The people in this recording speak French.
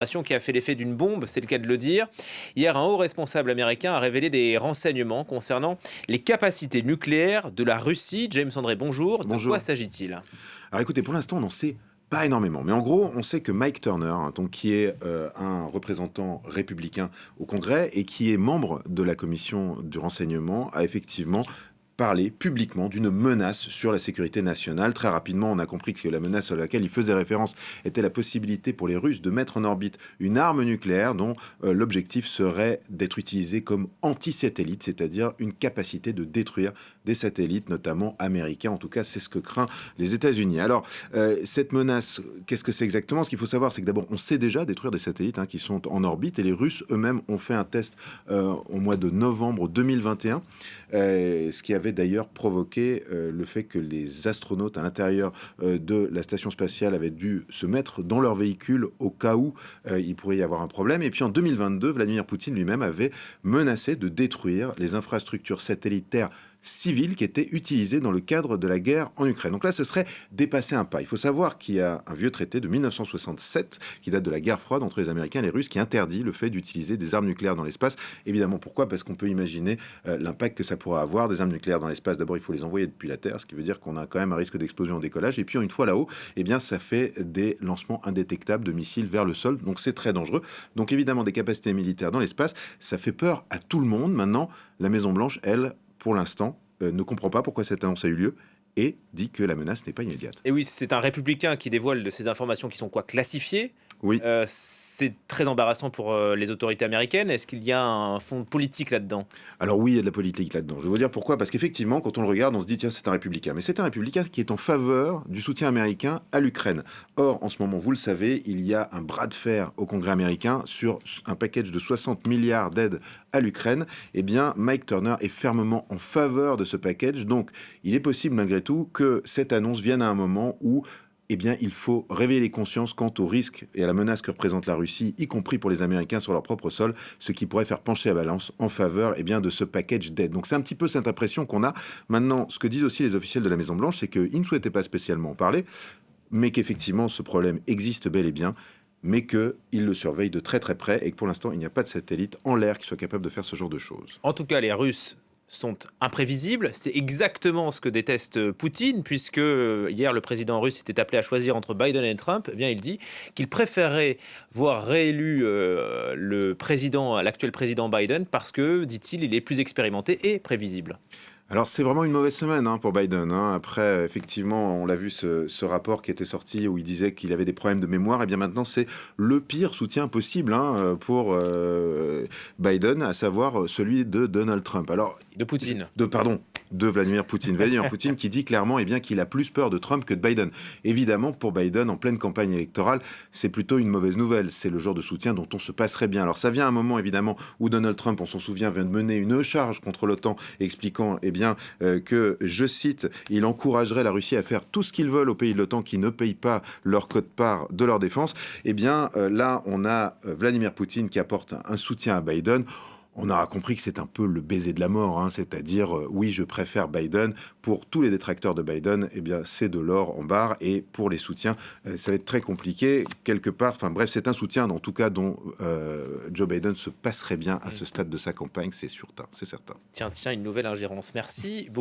Qui a fait l'effet d'une bombe, c'est le cas de le dire. Hier, un haut responsable américain a révélé des renseignements concernant les capacités nucléaires de la Russie. James André, bonjour. De quoi Bonjour. s'agit-il? Alors écoutez, pour l'instant, on n'en sait pas énormément. Mais en gros, on sait que Mike Turner, donc, qui est un représentant républicain au Congrès et qui est membre de la commission du renseignement, a effectivement parlé publiquement d'une menace sur la sécurité nationale. Très rapidement, on a compris que la menace à laquelle il faisait référence était la possibilité pour les Russes de mettre en orbite une arme nucléaire dont l'objectif serait d'être utilisé comme anti-satellite, c'est-à-dire une capacité de détruire des satellites, notamment américains. En tout cas, c'est ce que craint les États-Unis. Alors, cette menace, qu'est-ce que c'est exactement? Ce qu'il faut savoir, c'est que d'abord, on sait déjà détruire des satellites qui sont en orbite, et les Russes eux-mêmes ont fait un test au mois de novembre 2021, ce qui avait d'ailleurs provoqué le fait que les astronautes à l'intérieur de la station spatiale avaient dû se mettre dans leur véhicule au cas où il pourrait y avoir un problème. Et puis en 2022, Vladimir Poutine lui-même avait menacé de détruire les infrastructures satellitaires civiles qui étaient utilisées dans le cadre de la guerre en Ukraine. Donc là, ce serait dépasser un pas. Il faut savoir qu'il y a un vieux traité de 1967 qui date de la guerre froide entre les Américains et les Russes qui interdit le fait d'utiliser des armes nucléaires dans l'espace. Évidemment, pourquoi? Parce qu'on peut imaginer l'impact que ça pourra avoir. Des armes nucléaires dans l'espace, d'abord, il faut les envoyer depuis la Terre, ce qui veut dire qu'on a quand même un risque d'explosion au décollage. Et puis, une fois là-haut, eh bien, ça fait des lancements indétectables de missiles vers le sol. Donc, c'est très dangereux. Donc, évidemment, des capacités militaires dans l'espace, ça fait peur à tout le monde. Maintenant, la Maison-Blanche, elle, pour l'instant, ne comprend pas pourquoi cette annonce a eu lieu et dit que la menace n'est pas immédiate. Et oui, c'est un républicain qui dévoile de ces informations qui sont quoi, classifiées. Oui. C'est très embarrassant pour les autorités américaines. Est-ce qu'il y a un fond politique là-dedans? Alors oui, il y a de la politique là-dedans. Je vais vous dire pourquoi. Parce qu'effectivement, quand on le regarde, on se dit, tiens, c'est un républicain. Mais c'est un républicain qui est en faveur du soutien américain à l'Ukraine. Or, en ce moment, vous le savez, il y a un bras de fer au Congrès américain sur un package de 60 milliards d'aides à l'Ukraine. Eh bien, Mike Turner est fermement en faveur de ce package. Donc, il est possible, malgré tout, que cette annonce vienne à un moment où eh bien, il faut réveiller les consciences quant au risque et à la menace que représente la Russie, y compris pour les Américains sur leur propre sol, ce qui pourrait faire pencher la balance en faveur de ce package d'aide. Donc c'est un petit peu cette impression qu'on a. Maintenant, ce que disent aussi les officiels de la Maison-Blanche, c'est qu'ils ne souhaitaient pas spécialement en parler, mais qu'effectivement, ce problème existe bel et bien, mais qu'ils le surveillent de très très près et que pour l'instant, il n'y a pas de satellite en l'air qui soit capable de faire ce genre de choses. En tout cas, les Russes sont imprévisibles. C'est exactement ce que déteste Poutine, puisque hier, le président russe était appelé à choisir entre Biden et Trump. Eh bien, il dit qu'il préférerait voir réélu l'actuel président Biden, parce que, dit-il, il est plus expérimenté et prévisible. Alors c'est vraiment une mauvaise semaine pour Biden. Après, effectivement, on l'a vu ce rapport qui était sorti où il disait qu'il avait des problèmes de mémoire. Et bien maintenant, c'est le pire soutien possible pour Biden, à savoir celui de Donald Trump. Alors, De Poutine. de Vladimir Poutine. Vladimir Poutine qui dit clairement qu'il a plus peur de Trump que de Biden. Évidemment, pour Biden, en pleine campagne électorale, c'est plutôt une mauvaise nouvelle. C'est le genre de soutien dont on se passerait bien. Alors ça vient à un moment, évidemment, où Donald Trump, on s'en souvient, vient de mener une charge contre l'OTAN, expliquant que, je cite, il encouragerait la Russie à faire tout ce qu'ils veulent aux pays de l'OTAN qui ne payent pas leur quote-part de leur défense. Là, on a Vladimir Poutine qui apporte un soutien à Biden. On aura compris que c'est un peu le baiser de la mort, c'est-à-dire, oui, je préfère Biden. Pour tous les détracteurs de Biden, c'est de l'or en barre. Et pour les soutiens, ça va être très compliqué, quelque part. Enfin bref, c'est un soutien, en tout cas, dont Joe Biden se passerait bien à ce stade de sa campagne, c'est certain. Tiens, une nouvelle ingérence. Merci beaucoup.